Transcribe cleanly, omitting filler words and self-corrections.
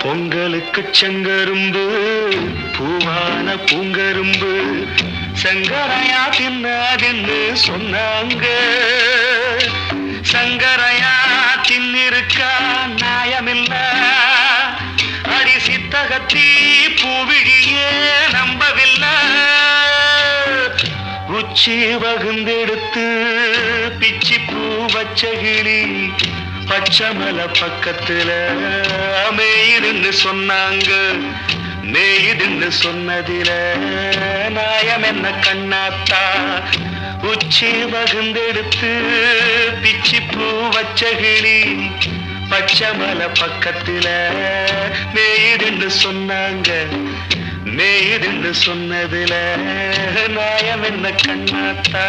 பொங்கலுக்கு செங்கரும்பு பூவான பூங்கரும்பு சங்கரையா தின்னாதின்னு சொன்னாங்க. சங்கரையா தின்னிருக்கா நியாயமில்ல, அடி சித்தகத்தி பூவிழியே நம்பவில்லை. உச்சி வகுந்தெடுத்து பிச்சி பூ வச்ச கிளி பச்சமல பக்கத்துல மேயுதுன்னு சொன்னாங்க. மேயுதுன்னு சொன்னதில நாயம் என்ன கண்ணாத்தா? உச்சி வகுந்தெடுத்து பிச்சி பூ வச்ச கிளி பச்சமல பக்கத்துல மேயுதுன்னு சொன்னாங்க. மேயுதுன்னு சொன்னதில நாயம் என்ன கண்ணாத்தா?